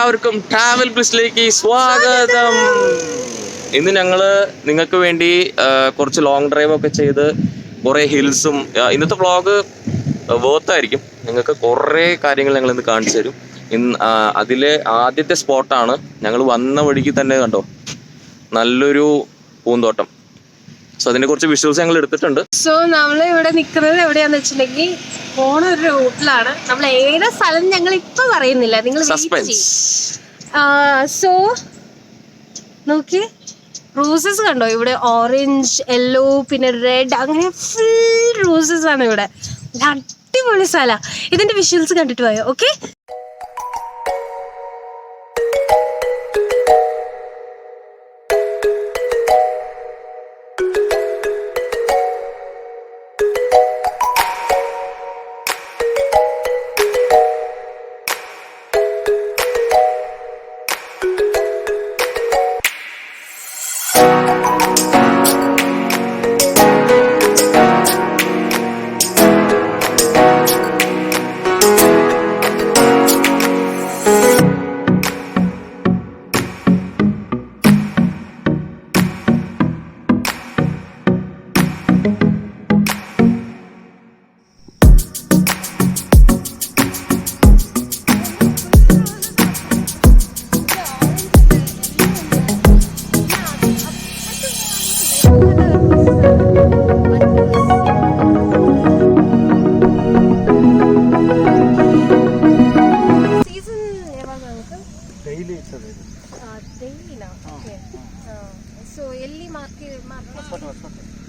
എല്ലാവർക്കും ട്രാവൽ ബ്ലിസിലേക്ക് സ്വാഗതം. ഇന്ന് ഞങ്ങള് നിങ്ങൾക്ക് വേണ്ടി കുറച്ച് ലോങ് ഡ്രൈവ് ഒക്കെ ചെയ്ത് കുറെ ഹിൽസും, ഇന്നത്തെ വ്ളോഗ് വേർത്തായിരിക്കും. നിങ്ങൾക്ക് കുറേ കാര്യങ്ങൾ ഞങ്ങൾ ഇന്ന് കാണിച്ചു തരും. അതിലെ ആദ്യത്തെ സ്പോട്ടാണ്. ഞങ്ങൾ വന്ന വഴിക്ക് തന്നെ കണ്ടോ നല്ലൊരു പൂന്തോട്ടം. സോ അതിനെ കുറിച്ച് വിഷ്വൽസ് ഞങ്ങൾ എടുത്തിട്ടുണ്ട്. സോ നമ്മൾ ഇവിടെ നിൽക്കുന്നത് എവിടെയാന്ന് വെച്ചിട്ടുണ്ടെങ്കിൽ പോണ ഒരു റൂട്ടിലാണ്. നമ്മൾ ഏത് സ്ഥലം ഞങ്ങൾ ഇപ്പൊ പറയുന്നില്ല, നിങ്ങൾ സോ നോക്കി റോസസ് കണ്ടോ ഇവിടെ, ഓറഞ്ച്, യെല്ലോ, പിന്നെ റെഡ്, അങ്ങനെ ഫുൾ റോസസ് ആണ് ഇവിടെ. അടിപൊളി സ്ഥലം. ഇതിന്റെ വിഷ്വൽസ് കണ്ടിട്ട് പോയോ? ഓക്കെ. ಸೊ ಎಲ್ಲಿ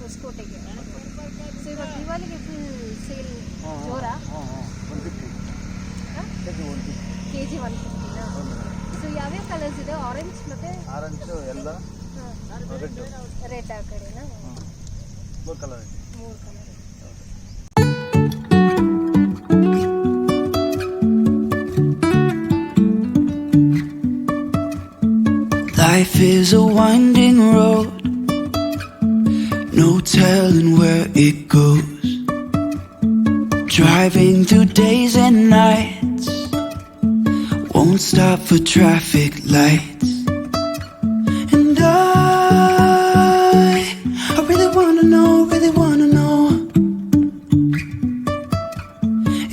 ಹೊಸಕೋಟೆಗೆ. ಸೊ ಇವಾಗ ದಿವಾಲಿಗೆ ಫುಲ್ ಸೇಲ್ ಜೋರಾ? ಕೆಜಿ 150ನಾ? ಸೊ ಯಾವ್ಯಾವ ಕಲರ್ಸ್ ಇದೆ? ಆರೆಂಜ್ ಮತ್ತೆ ಎಲ್ಲ ರೆಡ್ ಆ ಕಡೆನಾ? 3 colour. Life is a winding road, no telling where it goes. Driving through days and nights, won't stop for traffic lights. And I really wanna know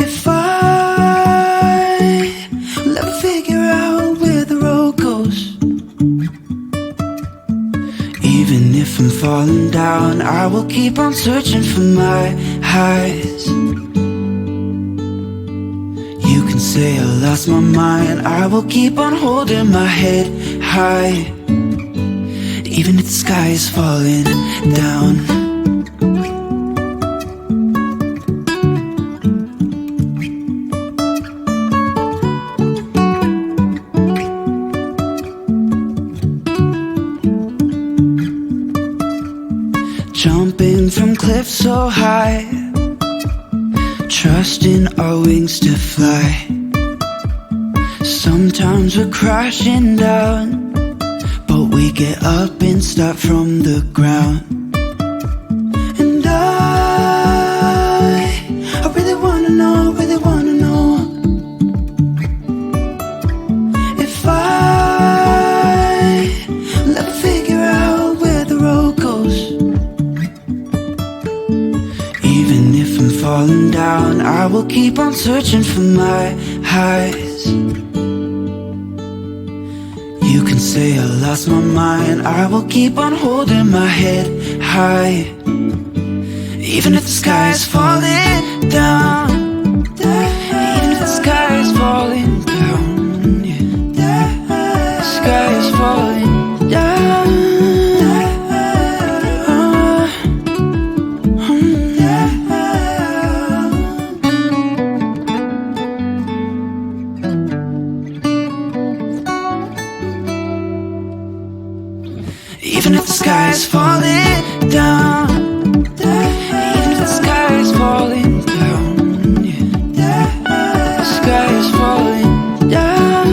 if I'll ever figure out where the road goes. Even if I'm falling down, I will keep on searching for my highs. You can say I lost my mind, I will keep on holding my head high. Even if the sky is falling down. Jumping from cliffs so high, trusting our wings to fly. Sometimes we're crashing down, but we get up and start from the ground. And I really wanna know if I'll ever figure out where the road goes. Even if I'm falling down, I will keep on searching for my highs. You can say I lost my mind, I will keep on holding my head high. Even if the sky is falling down, even if the sky is falling down, yeah. The sky is falling down. Even if the sky is falling down, even if the sky is falling down, yeah. The sky is falling down.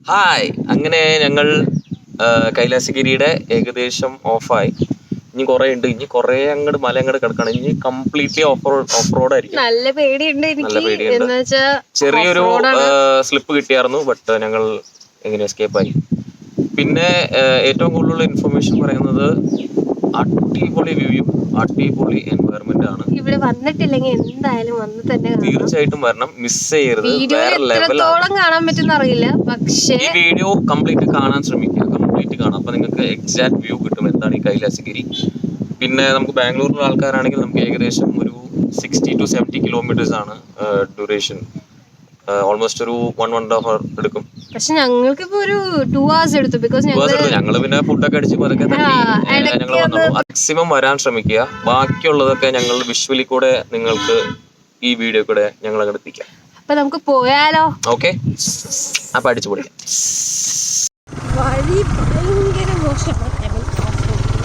Hi, അങ്ങനെ ഞങ്ങൾ കൈലാസഗിരിയുടെ ഏകദേശം ഓഫായി. ഇനി കുറെ ഉണ്ട്, ഇനി കുറെ അങ്ങോട്ട് മല അങ്ങോട്ട് കിടക്കണം. ഇനി കംപ്ലീറ്റ്ലി ഓഫ് റോഡ് ആയിരിക്കും. നല്ല പേടിയുണ്ട് എനിക്ക്. ചെറിയൊരു സ്ലിപ്പ് കിട്ടിയായിരുന്നു, ബട്ട് ഞങ്ങൾ എങ്ങനെ എസ്കേപ്പ് ആയി. പിന്നെ ഏറ്റവും കൂടുതലുള്ള ഇൻഫർമേഷൻ പറയുന്നത് അടിപൊളി വ്യൂയും അടിപൊളി എൻവയറമെന്റ് ആണ്. ഇവിടെ വന്നിട്ടില്ലെങ്കിൽ എന്തായാലും വന്ന് തന്നെ തീർച്ചയായിട്ടും വരണം, മിസ് ചെയ്യരുത്. വേറെ ലെവലാണ്. കാണാൻ പറ്റുന്ന അറിയില്ല, പക്ഷേ ഈ വീഡിയോ കംപ്ലീറ്റ് കാണാൻ ശ്രമിക്കുക, കംപ്ലീറ്റ് കാണാം. അപ്പൊ നിങ്ങൾക്ക് എക്സാക്ട് വ്യൂ കിട്ടും എന്താണ് ഈ കൈലാസഗിരി. പിന്നെ നമുക്ക് ബാംഗ്ലൂരിലുള്ള ആൾക്കാരാണെങ്കിൽ നമുക്ക് ഏകദേശം ഒരു 60 to 70 കിലോമീറ്റേഴ്സ് ആണ് ഡ്യൂറേഷൻ. ഓൾമോസ്റ്റ് ഒരു 1.5 hour എടുക്കും. പക്ഷെ ഞങ്ങൾക്കിപ്പോ ഒരു 2 hours എടുത്തു. ബിക്കോസ് ഞങ്ങള് പിന്നെ ഫുഡൊക്കെ അടിച്ച് പതുക്കെ ഞങ്ങൾ വന്നു. മാക്സിമം വരാൻ ശ്രമിക്കുക. ബാക്കിയുള്ളതൊക്കെ ഞങ്ങൾ വിഷ്വലി കൂടെ നിങ്ങൾക്ക് ഈ വീഡിയോ കൂടെ ഞങ്ങൾ അങ്ങ് എത്തിക്കാം. അപ്പൊ നമുക്ക് പോയാലോ? ഓക്കെ, അപ്പൊ അടിച്ചു പൊളിക്കാം. വഴി ഭയങ്കര മോശമാണ്.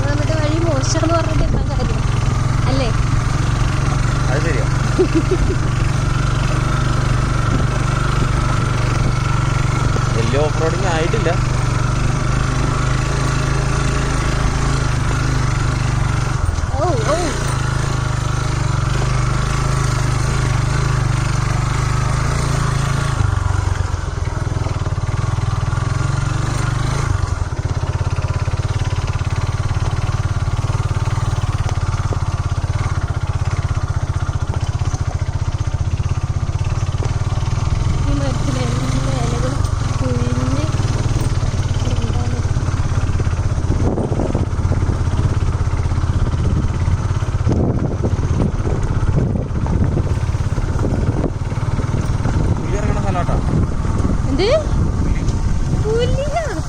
നമ്മുടെ വഴി മോശം എന്ന് പറഞ്ഞിട്ട് എന്താ കാര്യം അല്ലേ? അത് ശരിയാ. വലിയ ഓഫ് റോഡിങ് ആയിട്ടില്ല.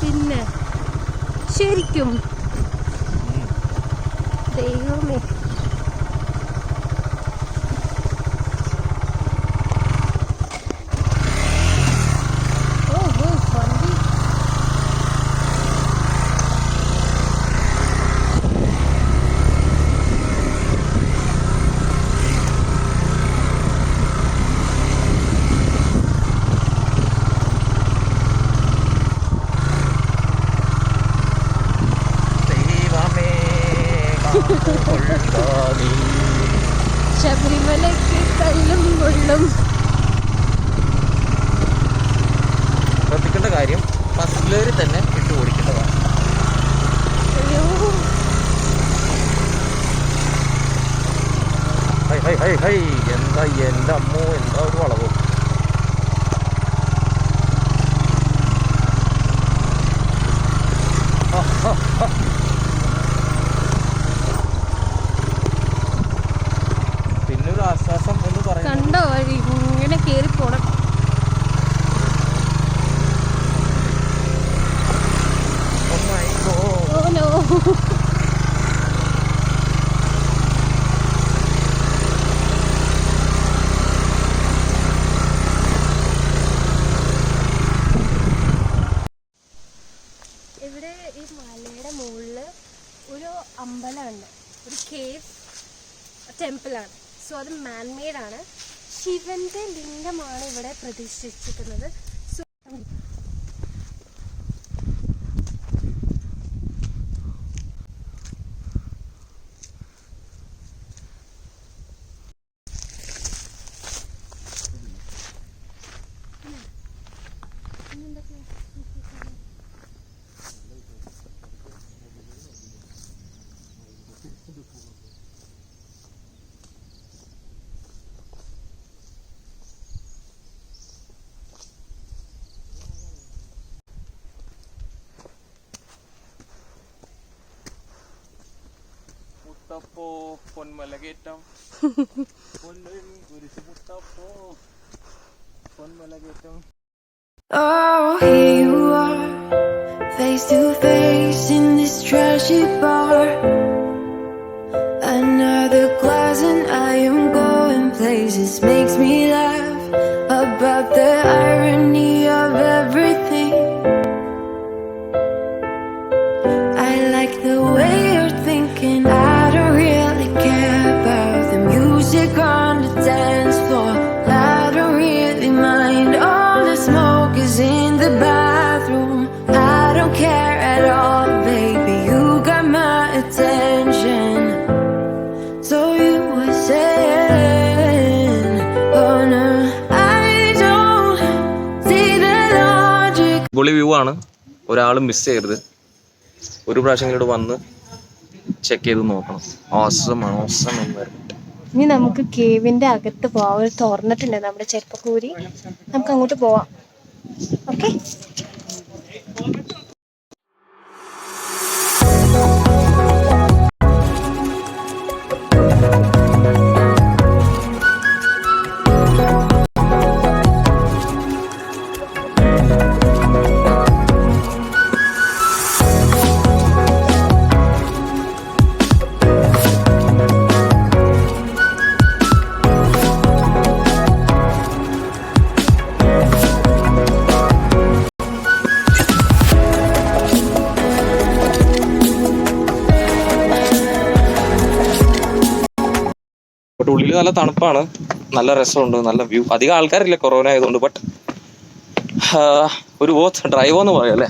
പിന്നെ ശരിക്കും ദൈവമേ, ശബരിമലയ്ക്ക് കല്ലും കൊള്ളും. ശ്രദ്ധിക്കേണ്ട കാര്യം, ഫസ്റ്റിലേറി തന്നെ ഇട്ട് ഓടിക്കേണ്ടതാണ്. എന്താ എൻ്റെ അമ്മോ, എന്താ ഒരു വളവ്. പിന്നൊരു ആശ്വാസം എന്ന് പറയുന്നത് കണ്ടോ വഴി ഇങ്ങനെ കേറി പോണം. Oh no. ഇവിടെ ഈ മലയുടെ മുകളില് ഒരു അമ്പലമുണ്ട്, ഒരു കേവ് ടെമ്പിളാണ്. സോ അത് മാൻമെയ്ഡ് ആണ്. ശിവന്റെ ലിംഗമാണ് ഇവിടെ പ്രതിഷ്ഠിച്ചിരിക്കുന്നത്. സോ മുത്തപ്പോ പൊന്മല കയറ്റം, മുത്തപ്പോ പൊന്മല കയറ്റം. Oh, here you are, face to face in this trashy bar. Another glass and I am going places. Makes me laugh about the irony of everything. I like the way you're thinking. I don't really care about the music on the dance floor. I don't really mind. All the smoke is in the bathroom. അടിപൊളി view ആണ്, ഒരാളും miss ചെയ്യരുത്. ഒരു പ്രാവശ്യം ഇങ്ങോട്ട് വന്ന് check ചെയ്ത് നോക്കണം. ഓസമാണ്, ഓസം എന്നായിരുന്നു. ഇനി നമുക്ക് കേവിന്റെ അകത്ത് പോവാം. ഒരു തുറന്നിട്ടുണ്ട് നമ്മുടെ ചെരുപ്പക്കൂരി, നമുക്ക് അങ്ങോട്ട് പോവാം. ഓക്കെ, ബട്ട് ഉള്ളിൽ നല്ല തണുപ്പാണ്, നല്ല രസമുണ്ട്, നല്ല വ്യൂ. അധികം ആൾക്കാരില്ല കൊറോണ ആയതുകൊണ്ട്. ബട്ട് ഒരു ബോത്ത് ഡ്രൈവ് എന്ന് പറയാം അല്ലേ,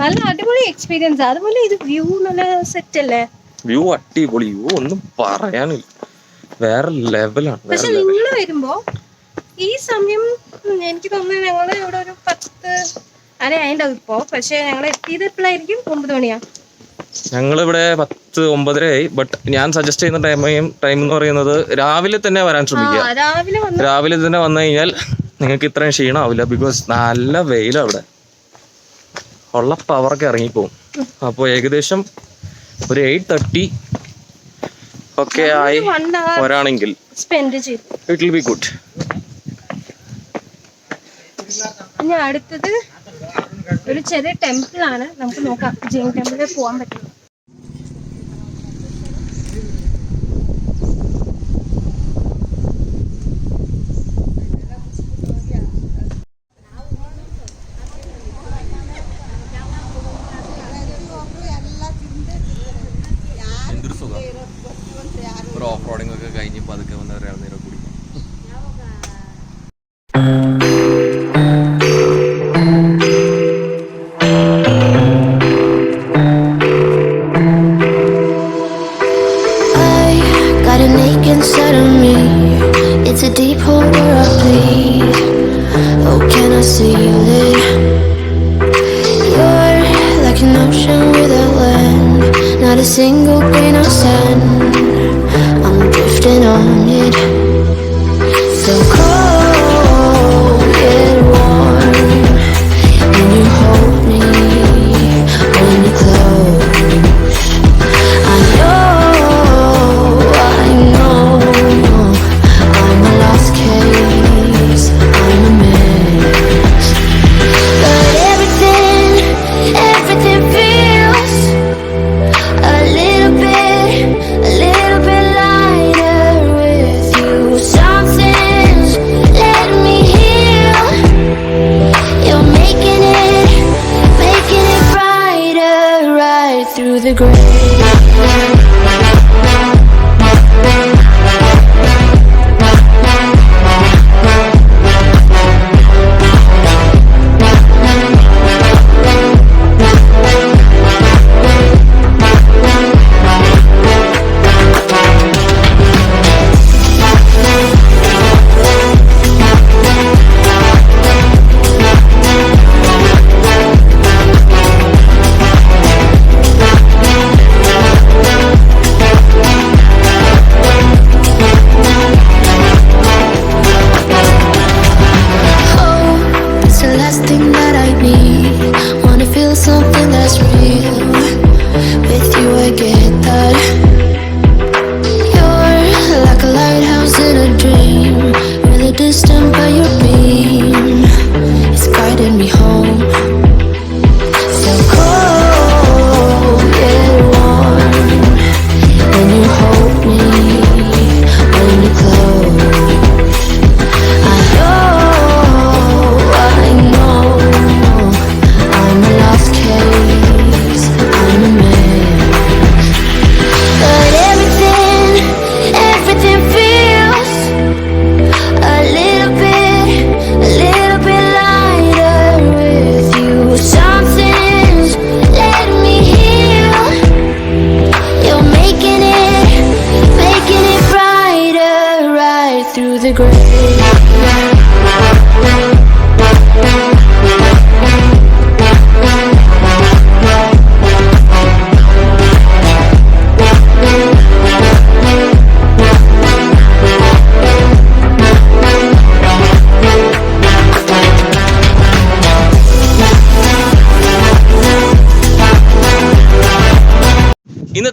നല്ല അടിപൊളി എക്സ്പീരിയൻസ്. അതുപോലെ ഇത് വ്യൂ നല്ല സെറ്റ് അല്ലേ? വ്യൂ അടിപൊളി, വ്യൂ ഒന്നും പറയാനില്ല, വേറെ ലെവലാണ്. പക്ഷെ നിങ്ങൾ വരുമ്പോ ഈ സമയം എനിക്ക് തോന്നുന്നു ഞങ്ങള് ഇവിടെ ഒരു 10 അതിൻ്റെ ഇപ്പോ, പക്ഷെ ഞങ്ങൾ എത്തിയത് എപ്പോഴായിരിക്കും? 9 മണിയാ. ഞങ്ങളിവിടെ 10-9 ആയി. ബട്ട് ഞാൻ സജസ്റ്റ് ചെയ്യുന്ന ടൈം എന്ന് പറയുന്നത് രാവിലെ തന്നെ വരാൻ ശ്രമിക്കുക. രാവിലെ തന്നെ വന്നു കഴിഞ്ഞാൽ നിങ്ങൾക്ക് ഇത്രയും ക്ഷീണമാവില്ല. ബിക്കോസ് നല്ല വെയിലാണ് ഇവിടെ, ഉള്ള പവറൊക്കെ ഇറങ്ങിപ്പോവും. അപ്പോൾ ഏകദേശം ഒരു 8:30 ഒക്കെ ആയി വരാണെങ്കിൽ ഇറ്റ് വിൽ ബി ഗുഡ്. ഇനി അടുത്തത് ഒരു ചെറിയ ടെമ്പിൾ ആണ്, നമുക്ക് നോക്കാം ജെയിൻ ടെമ്പിളിൽ പോകാൻ പറ്റും. എന്തൊരു സുഖം, ഒരു ഓഫ് റോഡിംഗ് ഒക്കെ കഴിഞ്ഞ് പതുക്കെ വന്ന് നേരം കൂടി. Inside of me, it's a deep hole where I bleed. Oh, can I see you lit? You're like an ocean without land, not a single grain of sand. I'm drifting on it, so cold yet warm. When you hold me, when you close, I know. I'm a lost case, I'm a mess. But everything feels a little bit lighter with you. Something's letting me heal. You're making it brighter right through the gray. Something that's real. With you I get that. You're like a lighthouse in a dream, really distant but your beam is guiding me home. So cold yet warm. When you hold me, when you close, I know I'm a lost case, I'm a mess. But everything feels a little bit lighter with you. Something's letting me heal. You're making it brighter right through the gray.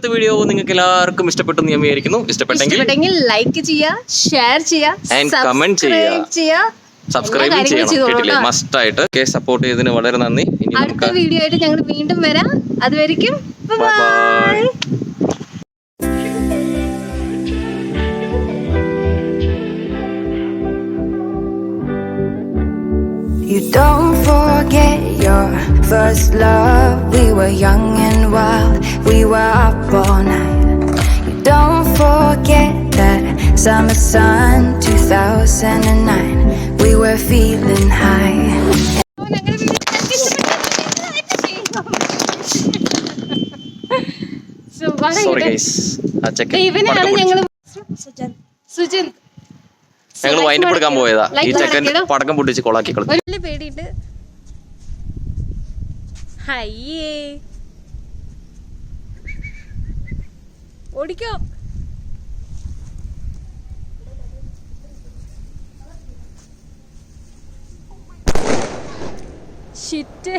ഇന്നത്തെ video നിങ്ങൾക്ക് എല്ലാവർക്കും ഇഷ്ടപ്പെട്ടു ഞാൻ വിചാരിക്കുന്നു. ഇഷ്ടപ്പെട്ടെങ്കിൽ like ചെയ്യുക, share And comment ചെയ്യുക. Subscribe ചെയ്യണം, കേട്ടില്ലേ? മസ്റ്റ് ആയിട്ട് സപ്പോർട്ട് ചെയ്തതിന് വളരെ നന്ദി. ഇനി അടുത്ത വീഡിയോ ആയിട്ട് ഞങ്ങൾ വീണ്ടും വരാം. അതുവരെയ്ക്കും by. You don't forget your first love. We were young and wild, we were up all night. You don't forget that summer sun 2009. We were feeling high. Sorry guys, ആ ചെക്കൻ ഇവനാണ് ഞങ്ങൾ സുജിൻ. ഞങ്ങൾ വൈൻഡപ്പ് എടുക്കാൻ പോയതാ. ഈ ചെക്കൻ പടക്കം പൊട്ടിച്ച് കൊളാക്കി കളഞ്ഞു. ഒരു പേടിയുണ്ട്. ഹയ്യേ ഓടിക്കോ. ഷിറ്റ്.